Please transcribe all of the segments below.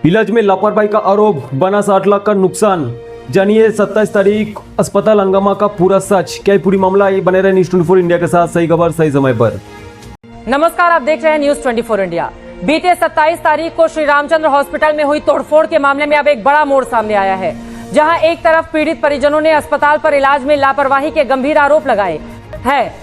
इलाज में लापरवाही का आरोप, बना 60 लाख का नुकसान। जानिए 27 तारीख अस्पताल हंगामा का पूरा सच। क्या पूरी मामला, ये बने रहे न्यूज़ 24 इंडिया के साथ, सही खबर सही समय पर। नमस्कार, आप देख रहे हैं न्यूज़ 24 इंडिया। बीते 27 तारीख को श्री रामचंद्र हॉस्पिटल में हुई तोड़फोड़ के मामले में अब एक बड़ा मोड़ सामने आया है, जहां एक तरफ पीड़ित परिजनों ने अस्पताल पर इलाज में लापरवाही के गंभीर आरोप लगाए हैं,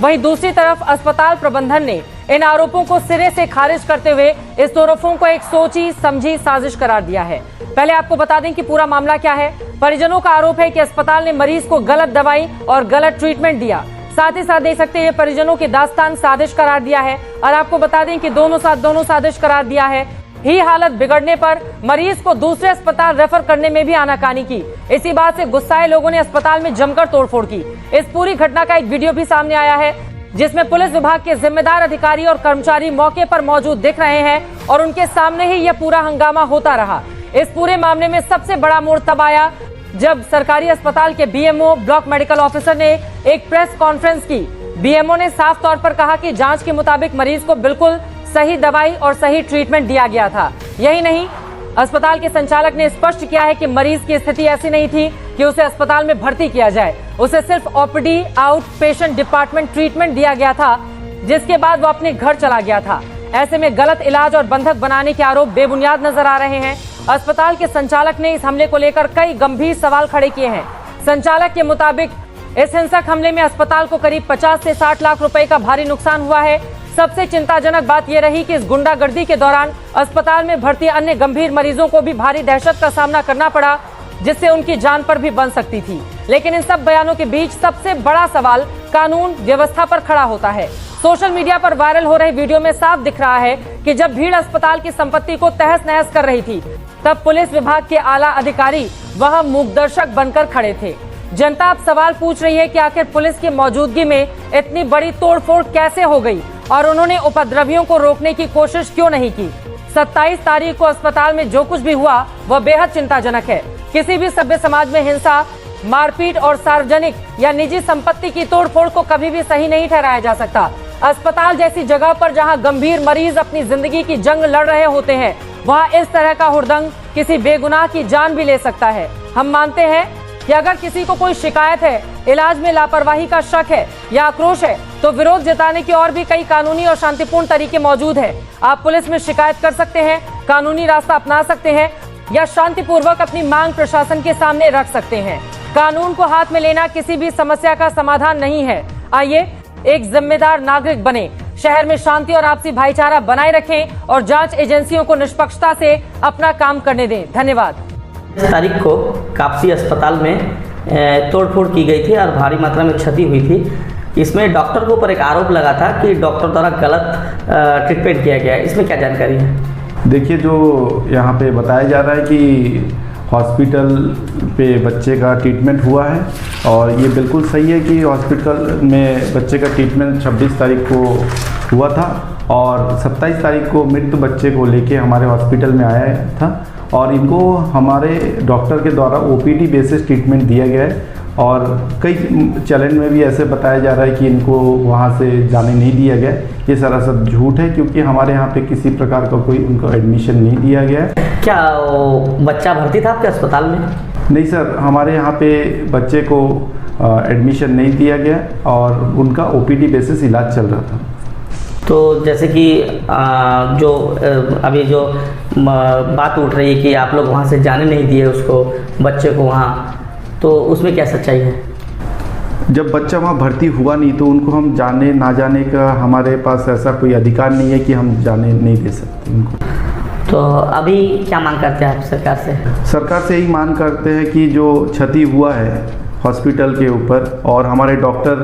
वहीं दूसरी तरफ अस्पताल प्रबंधन ने इन आरोपों को सिरे से खारिज करते हुए इस तोड़फोड़ को एक सोची समझी साजिश करार दिया है। पहले आपको बता दें कि पूरा मामला क्या है। परिजनों का आरोप है कि अस्पताल ने मरीज को गलत दवाई और गलत ट्रीटमेंट दिया। साथ ही साथ देख सकते हैं परिजनों की दास्तान साजिश करार दिया है। और आपको बता दें कि दोनों साजिश करार दिया है। ही हालत बिगड़ने पर मरीज को दूसरे अस्पताल रेफर करने में भी आनाकानी की। इसी बात से गुस्साए लोगों ने अस्पताल में जमकर तोड़फोड़ की। इस पूरी घटना का एक वीडियो भी सामने आया है, जिसमें पुलिस विभाग के जिम्मेदार अधिकारी और कर्मचारी मौके पर मौजूद दिख रहे हैं और उनके सामने ही यह पूरा हंगामा होता रहा। इस पूरे मामले में सबसे बड़ा मोड़ तब आया जब सरकारी अस्पताल के बीएमओ ब्लॉक मेडिकल ऑफिसर ने एक प्रेस कॉन्फ्रेंस की। बीएमओ ने साफ तौर पर कहा कि जांच के मुताबिक मरीज को बिल्कुल सही दवाई और सही ट्रीटमेंट दिया गया था। यही नहीं, अस्पताल के संचालक ने स्पष्ट किया है कि मरीज की स्थिति ऐसी नहीं थी कि उसे अस्पताल में भर्ती किया जाए। उसे सिर्फ OPD out patient department treatment दिया गया था, जिसके बाद वो अपने घर चला गया था। ऐसे में गलत इलाज और बंधक बनाने के आरोप बेबुनियाद नजर आ रहे हैं। अस्पताल के संचालक ने इस हमले को लेकर कई गंभीर सवाल खड़े किए हैं। संचालक के मुताबिक इस हिंसक हमले में अस्पताल को करीब 50 से 60 लाख रुपए का भारी नुकसान हुआ है। सबसे चिंताजनक बात यह रही कि इस गुंडागर्दी के दौरान अस्पताल में भर्ती अन्य गंभीर मरीजों को भी भारी दहशत का सामना करना पड़ा, जिससे उनकी जान पर भी बन सकती थी। लेकिन इन सब बयानों के बीच सबसे बड़ा सवाल कानून व्यवस्था पर खड़ा होता है। सोशल मीडिया पर वायरल हो रही वीडियो में साफ दिख रहा है कि जब भीड़ अस्पताल की संपत्ति को तहस नहस कर रही थी, तब पुलिस विभाग के आला अधिकारी वहां मूकदर्शक बनकर खड़े थे। जनता अब सवाल पूछ रही है कि आखिर पुलिस की मौजूदगी में इतनी बड़ी तोड़फोड़ कैसे हो गई और उन्होंने उपद्रवियों को रोकने की कोशिश क्यों नहीं की। 27 तारीख को अस्पताल में जो कुछ भी हुआ वह बेहद चिंताजनक है। किसी भी सभ्य समाज में हिंसा, मारपीट और सार्वजनिक या निजी संपत्ति की तोड़फोड़ को कभी भी सही नहीं ठहराया जा सकता। अस्पताल जैसी जगह पर जहां गंभीर मरीज अपनी जिंदगी की जंग लड़ रहे होते हैं, वहां इस तरह का हुड़दंग किसी बेगुनाह की जान भी ले सकता है। हम मानते हैं कि अगर किसी को कोई शिकायत है, इलाज में लापरवाही का शक है या आक्रोश है, तो विरोध जताने के और भी कई कानूनी और शांतिपूर्ण तरीके मौजूद हैं। आप पुलिस में शिकायत कर सकते हैं, कानूनी रास्ता अपना सकते हैं या शांतिपूर्वक अपनी मांग प्रशासन के सामने रख सकते हैं। कानून को हाथ में लेना किसी भी समस्या का समाधान नहीं है। आइए एक जिम्मेदार नागरिक बने, शहर में शांति और आपसी भाईचारा बनाए रखें और जांच एजेंसियों को निष्पक्षता से अपना काम करने दें। धन्यवाद। इस तारीख को कापसी अस्पताल में तोड़फोड़ की गई थी और भारी मात्रा में क्षति हुई थी। इसमें डॉक्टर के ऊपर एक आरोप लगा था कि डॉक्टर द्वारा गलत ट्रीटमेंट किया गया है। इसमें क्या जानकारी है? देखिए, जो यहाँ पे बताया जा रहा है कि हॉस्पिटल पे बच्चे का ट्रीटमेंट हुआ है और ये बिल्कुल सही है कि हॉस्पिटल में बच्चे का ट्रीटमेंट 26 तारीख को हुआ था और 27 तारीख को मृत बच्चे को लेके हमारे हॉस्पिटल में आया था और इनको हमारे डॉक्टर के द्वारा ओपीडी बेसिस ट्रीटमेंट दिया गया है। और कई चैनल में भी ऐसे बताया जा रहा है कि इनको वहाँ से जाने नहीं दिया गया। ये सरासर झूठ है, क्योंकि हमारे यहाँ पे किसी प्रकार का कोई उनको एडमिशन नहीं दिया गया है। क्या बच्चा भर्ती था आपके अस्पताल में? नहीं सर, हमारे यहाँ पे बच्चे को एडमिशन नहीं दिया गया और उनका ओपीडी बेसिस इलाज चल रहा था। तो जैसे कि जो अभी जो बात उठ रही है कि आप लोग वहाँ से जाने नहीं दिए उसको, बच्चे को वहाँ, तो उसमें क्या सच्चाई है? जब बच्चा वहाँ भर्ती हुआ नहीं तो उनको हम जाने ना जाने का हमारे पास ऐसा कोई अधिकार नहीं है कि हम जाने नहीं दे सकते उनको। तो अभी क्या मांग करते हैं आप सरकार से? सरकार से यही मांग करते हैं कि जो क्षति हुआ है हॉस्पिटल के ऊपर और हमारे डॉक्टर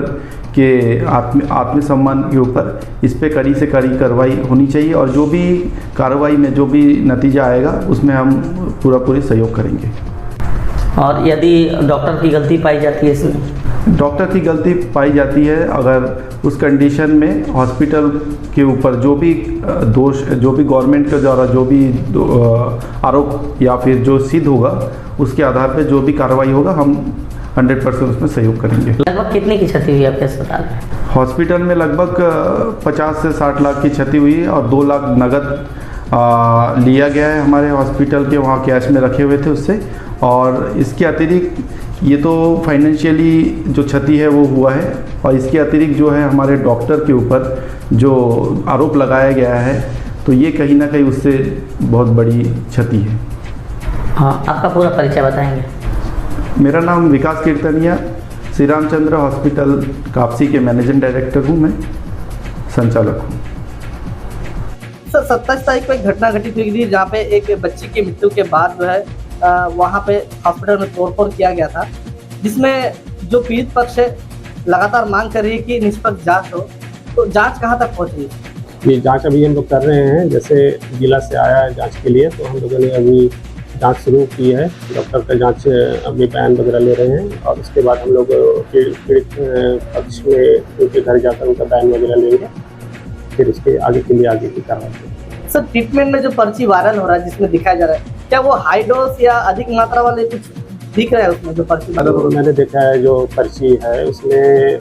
के आत्मसम्मान के ऊपर, इस पे कड़ी से कड़ी कार्रवाई होनी चाहिए और जो भी कार्रवाई में जो भी नतीजा आएगा उसमें हम पूरी सहयोग करेंगे। और यदि डॉक्टर की गलती पाई जाती है इसमें? डॉक्टर की गलती पाई जाती है, अगर उस कंडीशन में हॉस्पिटल के ऊपर जो भी दोष, जो भी गवर्नमेंट के द्वारा जो भी आरोप या फिर जो सिद्ध होगा, उसके आधार पर जो भी कार्रवाई होगा हम 100% उसमें सहयोग करेंगे। लगभग कितने की क्षति हुई आपके अस्पताल में? हॉस्पिटल में लगभग 50 से 60 लाख की क्षति हुई और 2 लाख नगद लिया गया है हमारे हॉस्पिटल के वहाँ कैश में रखे हुए थे उससे। और इसके अतिरिक्त ये तो फाइनेंशियली जो क्षति है वो हुआ है, और इसके अतिरिक्त जो है हमारे डॉक्टर के ऊपर जो आरोप लगाया गया है, तो ये कहीं ना कहीं उससे बहुत बड़ी क्षति है। हाँ, आपका पूरा परिचय बताएंगे? मेरा नाम विकास कीर्तनिया, श्री रामचंद्र हॉस्पिटल कापसी के मैनेजिंग डायरेक्टर हूँ, मैं संचालक हूँ। सर 27 तारीख को एक घटना घटित हुई थी जहाँ पे एक बच्ची की मृत्यु के बाद जो है वहाँ पे हॉस्पिटल में तोड़फोड़ किया गया था, जिसमें जो पीड़ित पक्ष है लगातार मांग कर रही है कि निष्पक्ष जांच हो, तो जांच कहाँ तक पहुँच रही है? ये जांच अभी हम लोग कर रहे हैं। जैसे जिला से आया है जांच के लिए, तो हम लोगों ने अभी जांच शुरू की है। डॉक्टर का जांच अभी बयान वगैरह ले रहे हैं, और उसके बाद हम लोग पीड़ित पक्ष में उनके घर जाकर उनका बयान वगैरह लेंगे, फिर उसके आगे के लिए आगे की कार्रवाई। सर ट्रीटमेंट में जो पर्ची वायरल हो रहा है जिसमें दिखाया जा रहा है, क्या वो हाई डोज या अधिक मात्रा वाले कुछ दिख रहा है उसमें जो पर्ची? मैंने देखा है जो पर्ची है उसमें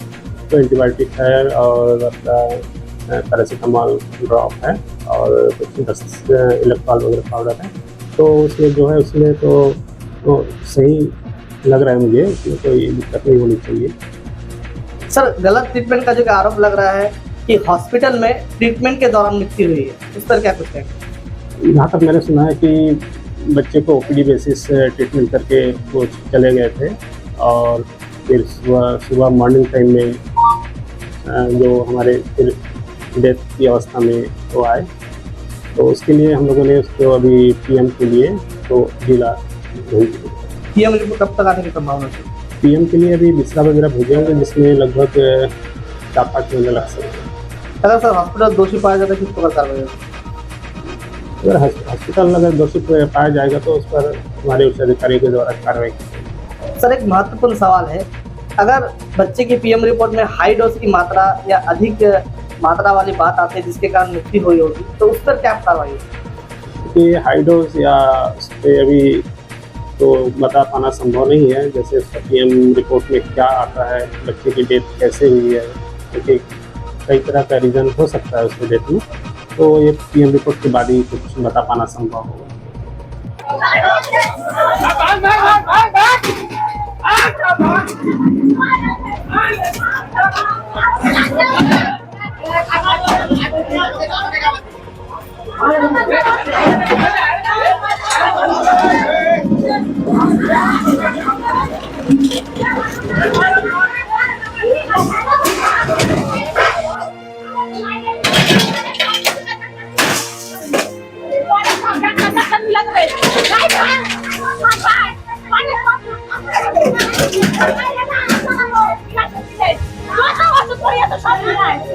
तो एंटीबायोटिक है और अपना पैरासीटामोल ड्रॉप है और कुछ 10 इलेक्ट्रॉल वगैरह पाउडर है। तो उसमें जो है उसमें तो सही लग रहा है मुझे, उसमें कोई दिक्कत नहीं होनी चाहिए। सर गलत ट्रीटमेंट का जो आरोप लग रहा है कि हॉस्पिटल में ट्रीटमेंट के दौरान मृत्यु हुई है, उस पर क्या कुछ कहेंगे? यहाँ तक मैंने सुना है कि बच्चे को ओपीडी बेसिस ट्रीटमेंट करके वो चले गए थे, और फिर सुबह मॉर्निंग टाइम में जो हमारे फिर डेथ की अवस्था में वो आए, तो उसके लिए हम लोगों ने उसको अभी पीएम के लिए तो जिला भेज दिया। पीएम रिपोर्ट कब तक आने की संभावना है? पीएम के लिए अभी बिस्रा वगैरह भेजे होंगे, जिसमें लगभग 4-5 महीने लग सकते हैं। अगर सर हॉस्पिटल दोषी पाया जाता है किस प्रकार कार्रवाई होगी? अगर हॉस्पिटल अगर दोषी पाया जाएगा तो उस पर हमारे उच्च अधिकारियों के द्वारा कार्रवाई की। सर एक महत्वपूर्ण सवाल है, अगर बच्चे की पीएम रिपोर्ट में हाई डोज की मात्रा या अधिक मात्रा वाली बात आती है जिसके कारण मृत्यु हुई होगी, तो उस पर क्या कार्रवाई होगी? ये हाई डोज या उस पर अभी तो बता पाना संभव नहीं है। जैसे उसका पीएम रिपोर्ट में क्या आता है, बच्चे की डेथ कैसे हुई है, क्योंकि कई तरह का रीज़न हो सकता है उसके डेथ में, तो ये पीएम रिपोर्ट के बाद ही कुछ बता पाना संभव होगा। Não,